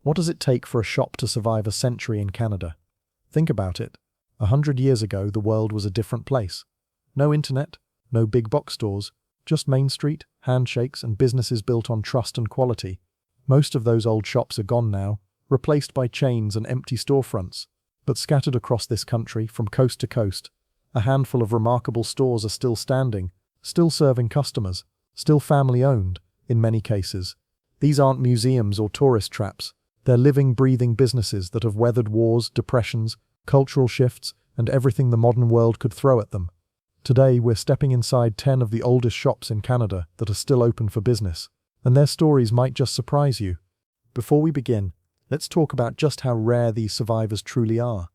What does it take for a shop to survive a century in Canada? Think about it. 100 years ago, the world was a different place. No internet, no big box stores, just Main Street, handshakes, and businesses built on trust and quality. Most of those old shops are gone now, replaced by chains and empty storefronts. But scattered across this country, from coast to coast, a handful of remarkable stores are still standing, still serving customers, still family-owned, in many cases. These aren't museums or tourist traps. They're living, breathing businesses that have weathered wars, depressions, cultural shifts, and everything the modern world could throw at them. Today, we're stepping inside 10 of the oldest shops in Canada that are still open for business, and their stories might just surprise you. Before we begin, let's talk about just how rare these survivors truly are.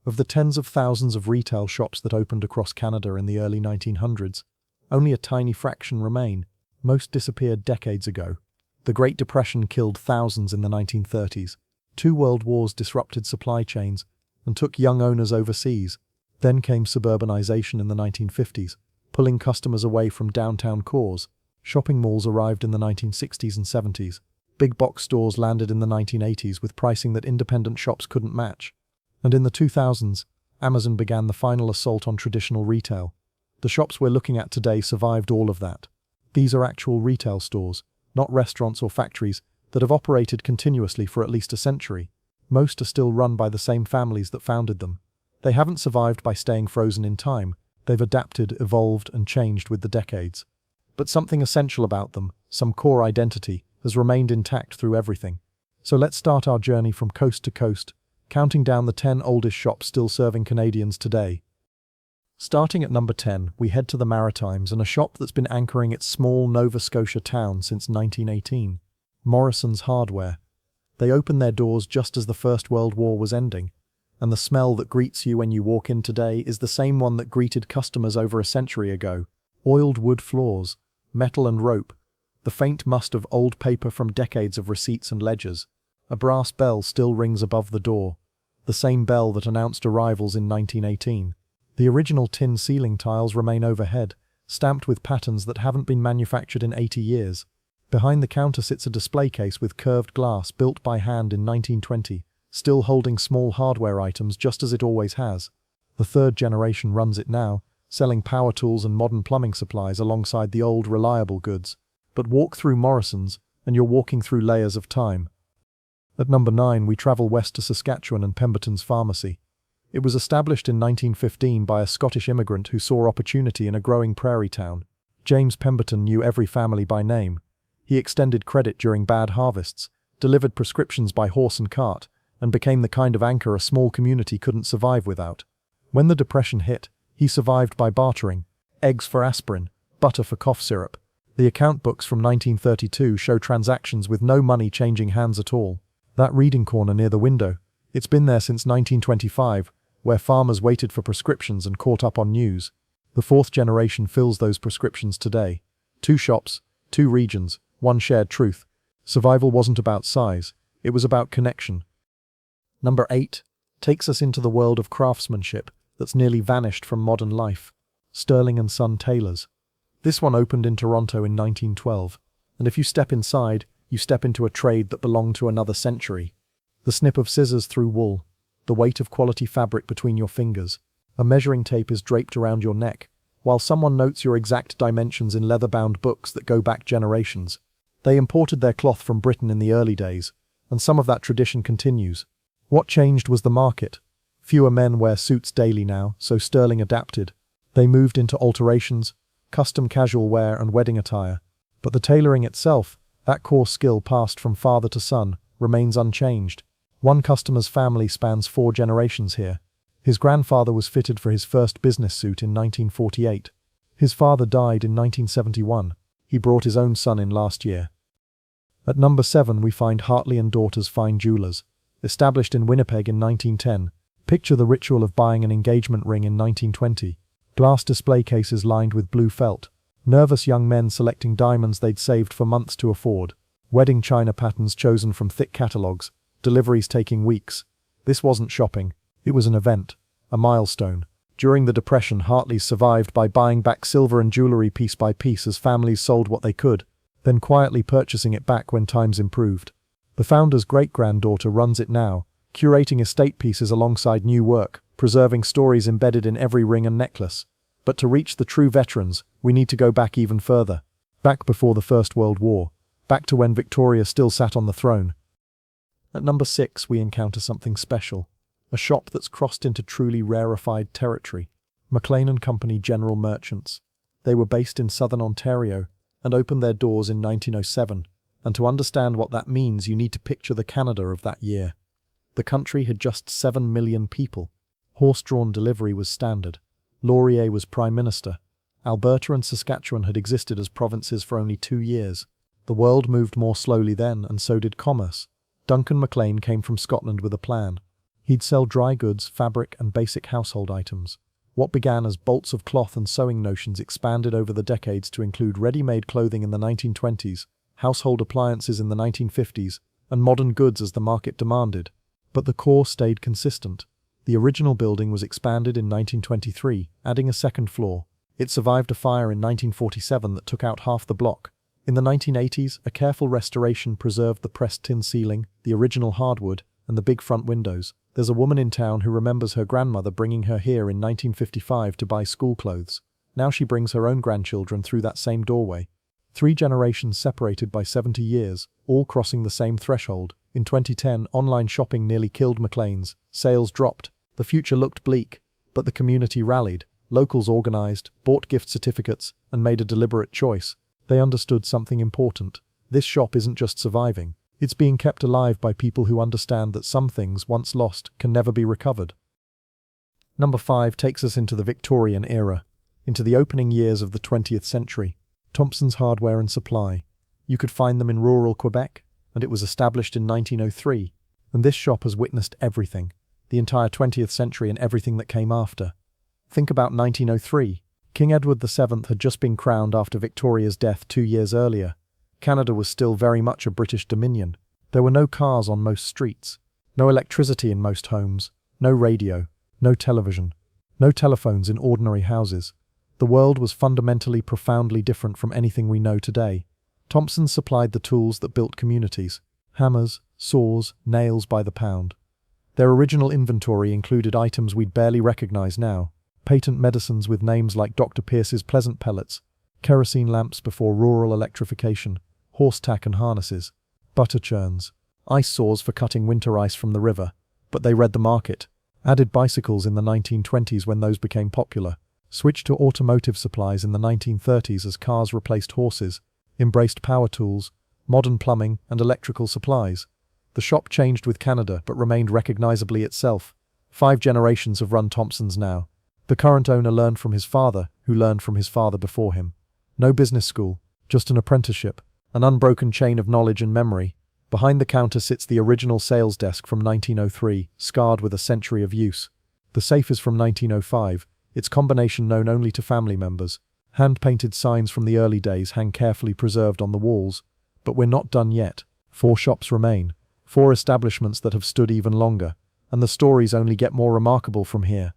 Of the tens of thousands of retail shops that opened across Canada in the early 1900s, only a tiny fraction remain. Most disappeared decades ago. The Great Depression killed thousands in the 1930s. 2 world wars disrupted supply chains and took young owners overseas. Then came suburbanization in the 1950s, pulling customers away from downtown cores. Shopping malls arrived in the 1960s and 70s. Big box stores landed in the 1980s with pricing that independent shops couldn't match. And in the 2000s, Amazon began the final assault on traditional retail. The shops we're looking at today survived all of that. These are actual retail stores, not restaurants or factories, that have operated continuously for at least a century. Most are still run by the same families that founded them. They haven't survived by staying frozen in time. They've adapted, evolved, and changed with the decades. But something essential about them, some core identity, has remained intact through everything. So let's start our journey from coast to coast, counting down the 10 oldest shops still serving Canadians today. Starting at number 10, we head to the Maritimes and a shop that's been anchoring its small Nova Scotia town since 1918. Morrison's Hardware. They opened their doors just as the First World War was ending, and the smell that greets you when you walk in today is the same one that greeted customers over a century ago. Oiled wood floors, metal and rope, the faint must of old paper from decades of receipts and ledgers. A brass bell still rings above the door, the same bell that announced arrivals in 1918. The original tin ceiling tiles remain overhead, stamped with patterns that haven't been manufactured in 80 years. Behind the counter sits a display case with curved glass built by hand in 1920, still holding small hardware items just as it always has. The third generation runs it now, selling power tools and modern plumbing supplies alongside the old, reliable goods. But walk through Morrison's, and you're walking through layers of time. At number 9, we travel west to Saskatchewan and Pemberton's Pharmacy. It was established in 1915 by a Scottish immigrant who saw opportunity in a growing prairie town. James Pemberton knew every family by name. He extended credit during bad harvests, delivered prescriptions by horse and cart, and became the kind of anchor a small community couldn't survive without. When the Depression hit, he survived by bartering. Eggs for aspirin, butter for cough syrup. The account books from 1932 show transactions with no money changing hands at all. That reading corner near the window, it's been there since 1925, where farmers waited for prescriptions and caught up on news. The 4th generation fills those prescriptions today. 2 shops, 2 regions, 1 shared truth. Survival wasn't about size, it was about connection. Number 8 takes us into the world of craftsmanship that's nearly vanished from modern life. Sterling & Son Tailors. This one opened in Toronto in 1912, and if you step inside, you step into a trade that belonged to another century. The snip of scissors through wool, the weight of quality fabric between your fingers. A measuring tape is draped around your neck, while someone notes your exact dimensions in leather-bound books that go back generations. They imported their cloth from Britain in the early days, and some of that tradition continues. What changed was the market. Fewer men wear suits daily now, so Sterling adapted. They moved into alterations, custom casual wear and wedding attire. But the tailoring itself, that core skill passed from father to son, remains unchanged. One customer's family spans 4 generations here. His grandfather was fitted for his first business suit in 1948. His father died in 1971. He brought his own son in last year. At number 7 we find Hartley & Daughters Fine Jewelers. Established in Winnipeg in 1910, picture the ritual of buying an engagement ring in 1920. Glass display cases lined with blue felt. Nervous young men selecting diamonds they'd saved for months to afford. Wedding china patterns chosen from thick catalogues. Deliveries taking weeks. This wasn't shopping. It was an event. A milestone. During the Depression, Hartley's survived by buying back silver and jewellery piece by piece as families sold what they could, then quietly purchasing it back when times improved. The founder's great-granddaughter runs it now, curating estate pieces alongside new work, preserving stories embedded in every ring and necklace. But to reach the true veterans, we need to go back even further. Back before the First World War. Back to when Victoria still sat on the throne. At number 6, we encounter something special. A shop that's crossed into truly rarefied territory. McLean & Company General Merchants. They were based in southern Ontario and opened their doors in 1907. And to understand what that means, you need to picture the Canada of that year. The country had just 7 million people. Horse-drawn delivery was standard. Laurier was Prime Minister. Alberta and Saskatchewan had existed as provinces for only 2 years. The world moved more slowly then, and so did commerce. Duncan McLean came from Scotland with a plan. He'd sell dry goods, fabric, and basic household items. What began as bolts of cloth and sewing notions expanded over the decades to include ready-made clothing in the 1920s, household appliances in the 1950s, and modern goods as the market demanded. But the core stayed consistent. The original building was expanded in 1923, adding a second floor. It survived a fire in 1947 that took out half the block. In the 1980s, a careful restoration preserved the pressed tin ceiling, the original hardwood, and the big front windows. There's a woman in town who remembers her grandmother bringing her here in 1955 to buy school clothes. Now she brings her own grandchildren through that same doorway. 3 generations separated by 70 years, all crossing the same threshold. In 2010, online shopping nearly killed McLean's. Sales dropped. The future looked bleak, but the community rallied. Locals organized, bought gift certificates, and made a deliberate choice. They understood something important. This shop isn't just surviving. It's being kept alive by people who understand that some things, once lost, can never be recovered. Number 5 takes us into the Victorian era, into the opening years of the 20th century. Thompson's Hardware and Supply. You could find them in rural Quebec, and it was established in 1903. And this shop has witnessed everything, the entire 20th century and everything that came after. Think about 1903. King Edward VII had just been crowned after Victoria's death 2 years earlier. Canada was still very much a British dominion. There were no cars on most streets, no electricity in most homes, no radio, no television, no telephones in ordinary houses. The world was fundamentally, profoundly different from anything we know today. Thompson supplied the tools that built communities: hammers, saws, nails by the pound. Their original inventory included items we'd barely recognize now: patent medicines with names like Dr. Pierce's Pleasant Pellets, kerosene lamps before rural electrification, horse tack and harnesses, butter churns, ice saws for cutting winter ice from the river. But they read the market, added bicycles in the 1920s when those became popular, switched to automotive supplies in the 1930s as cars replaced horses, embraced power tools, modern plumbing, and electrical supplies. The shop changed with Canada but remained recognizably itself. 5 generations have run Thompson's now. The current owner learned from his father, who learned from his father before him. No business school, just an apprenticeship, an unbroken chain of knowledge and memory. Behind the counter sits the original sales desk from 1903, scarred with a century of use. The safe is from 1905, its combination known only to family members. Hand-painted signs from the early days hang carefully preserved on the walls. But we're not done yet. 4 shops remain, 4 establishments that have stood even longer, and the stories only get more remarkable from here.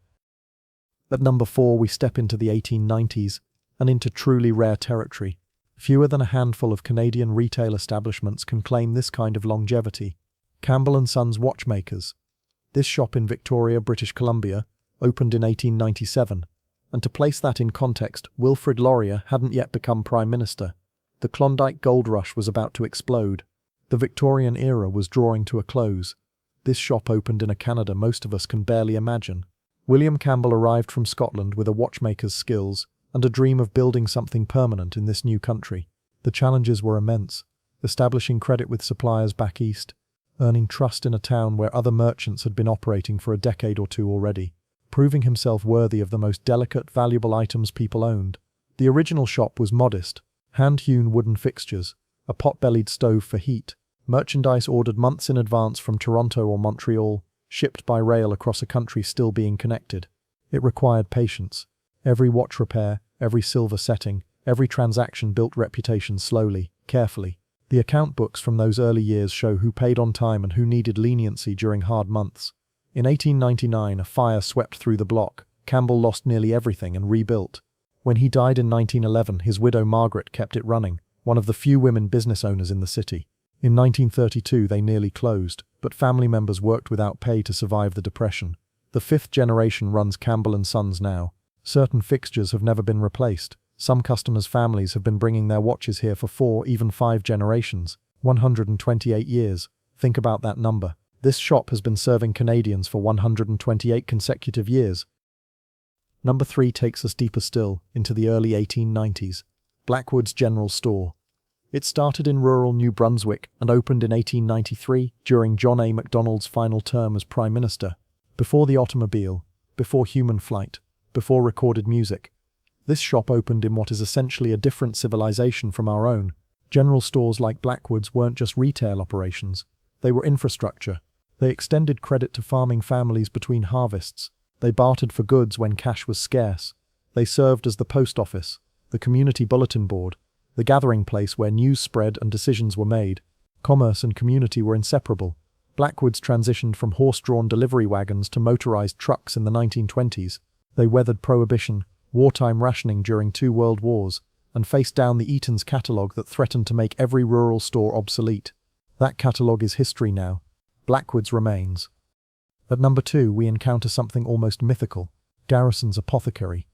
At number 4, we step into the 1890s, and into truly rare territory. Fewer than a handful of Canadian retail establishments can claim this kind of longevity. Campbell & Sons Watchmakers. This shop in Victoria, British Columbia, opened in 1897, and to place that in context, Wilfrid Laurier hadn't yet become Prime Minister. The Klondike Gold Rush was about to explode. The Victorian era was drawing to a close. This shop opened in a Canada most of us can barely imagine. William Campbell arrived from Scotland with a watchmaker's skills and a dream of building something permanent in this new country. The challenges were immense: establishing credit with suppliers back east, earning trust in a town where other merchants had been operating for a decade or 2 already, proving himself worthy of the most delicate, valuable items people owned. The original shop was modest: hand-hewn wooden fixtures, a pot-bellied stove for heat, merchandise ordered months in advance from Toronto or Montreal, shipped by rail across a country still being connected. It required patience. Every watch repair, every silver setting, every transaction built reputation slowly, carefully. The account books from those early years show who paid on time and who needed leniency during hard months. In 1899, a fire swept through the block. Campbell lost nearly everything and rebuilt. When he died in 1911, his widow Margaret kept it running, one of the few women business owners in the city. In 1932 they nearly closed, but family members worked without pay to survive the Depression. The fifth generation runs Campbell & Sons now. Certain fixtures have never been replaced. Some customers' families have been bringing their watches here for 4, even 5 generations. 128 years. Think about that number. This shop has been serving Canadians for 128 consecutive years. Number 3 takes us deeper still, into the early 1890s. Blackwood's General Store. It started in rural New Brunswick and opened in 1893 during John A. Macdonald's final term as Prime Minister. Before the automobile, before human flight, before recorded music. This shop opened in what is essentially a different civilization from our own. General stores like Blackwood's weren't just retail operations. They were infrastructure. They extended credit to farming families between harvests. They bartered for goods when cash was scarce. They served as the post office, the community bulletin board, the gathering place where news spread and decisions were made. Commerce and community were inseparable. Blackwood's transitioned from horse-drawn delivery wagons to motorized trucks in the 1920s. They weathered Prohibition, wartime rationing during 2 world wars, and faced down the Eaton's catalogue that threatened to make every rural store obsolete. That catalogue is history now. Blackwood's remains. At number 2 we encounter something almost mythical. Garrison's Apothecary.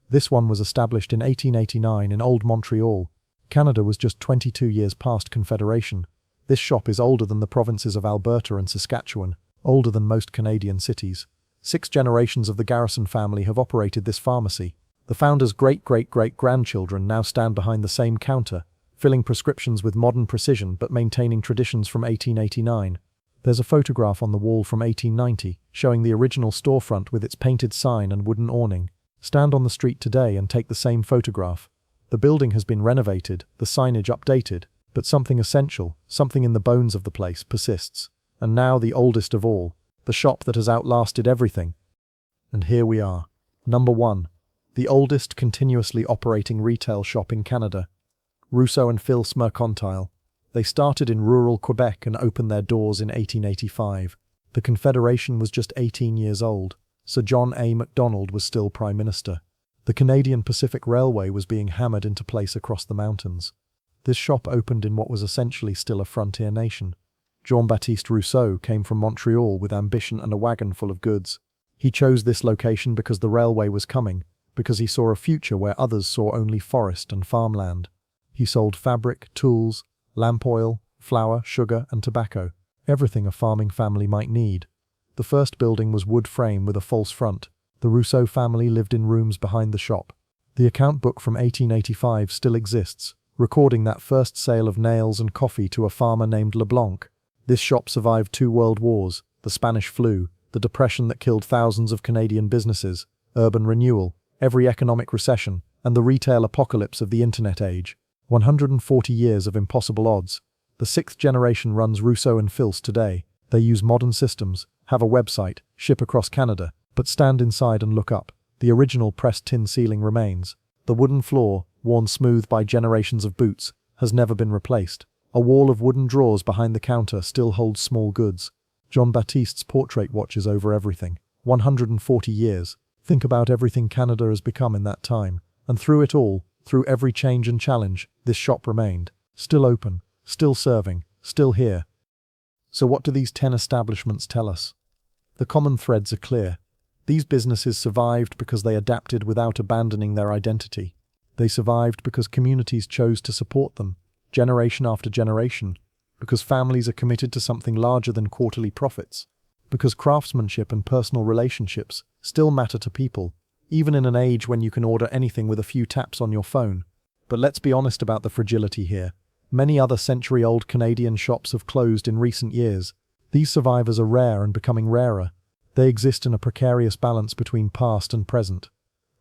This one was established in 1889 in Old Montreal. Canada was just 22 years past Confederation. This shop is older than the provinces of Alberta and Saskatchewan, older than most Canadian cities. 6 generations of the Garrison family have operated this pharmacy. The founder's great-great-great-grandchildren now stand behind the same counter, filling prescriptions with modern precision but maintaining traditions from 1889. There's a photograph on the wall from 1890, showing the original storefront with its painted sign and wooden awning. Stand on the street today and take the same photograph. The building has been renovated, the signage updated, but something essential, something in the bones of the place, persists. And now the oldest of all, the shop that has outlasted everything. And here we are. Number 1. The oldest continuously operating retail shop in Canada. Rousseau and Phil's Mercantile. They started in rural Quebec and opened their doors in 1885. The Confederation was just 18 years old. Sir John A. Macdonald was still Prime Minister. The Canadian Pacific Railway was being hammered into place across the mountains. This shop opened in what was essentially still a frontier nation. Jean-Baptiste Rousseau came from Montreal with ambition and a wagon full of goods. He chose this location because the railway was coming, because he saw a future where others saw only forest and farmland. He sold fabric, tools, lamp oil, flour, sugar, and tobacco, everything a farming family might need. The first building was wood frame with a false front. The Rousseau family lived in rooms behind the shop. The account book from 1885 still exists, recording that first sale of nails and coffee to a farmer named LeBlanc. This shop survived 2 world wars, the Spanish flu, the depression that killed thousands of Canadian businesses, urban renewal, every economic recession, and the retail apocalypse of the internet age. 140 years of impossible odds. The 6th generation runs Rousseau and Phil's today. They use modern systems, have a website, ship across Canada, but stand inside and look up. The original pressed tin ceiling remains. The wooden floor, worn smooth by generations of boots, has never been replaced. A wall of wooden drawers behind the counter still holds small goods. Jean-Baptiste's portrait watches over everything. 140 years. Think about everything Canada has become in that time. And through it all, through every change and challenge, this shop remained. Still open, still serving, still here. So what do these 10 establishments tell us? The common threads are clear. These businesses survived because they adapted without abandoning their identity. They survived because communities chose to support them, generation after generation, because families are committed to something larger than quarterly profits, because craftsmanship and personal relationships still matter to people, even in an age when you can order anything with a few taps on your phone. But let's be honest about the fragility here. Many other century-old Canadian shops have closed in recent years. These survivors are rare and becoming rarer. They exist in a precarious balance between past and present.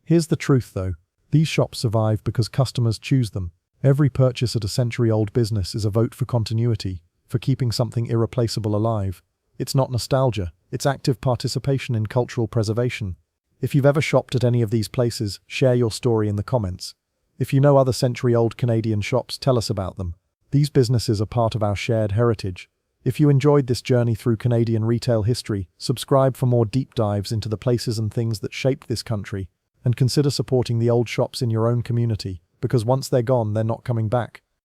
Here's the truth, though. These shops survive because customers choose them. Every purchase at a century-old business is a vote for continuity, for keeping something irreplaceable alive. It's not nostalgia, it's active participation in cultural preservation. If you've ever shopped at any of these places, share your story in the comments. If you know other century-old Canadian shops, tell us about them. These businesses are part of our shared heritage. If you enjoyed this journey through Canadian retail history, subscribe for more deep dives into the places and things that shaped this country, and consider supporting the old shops in your own community, because once they're gone, they're not coming back.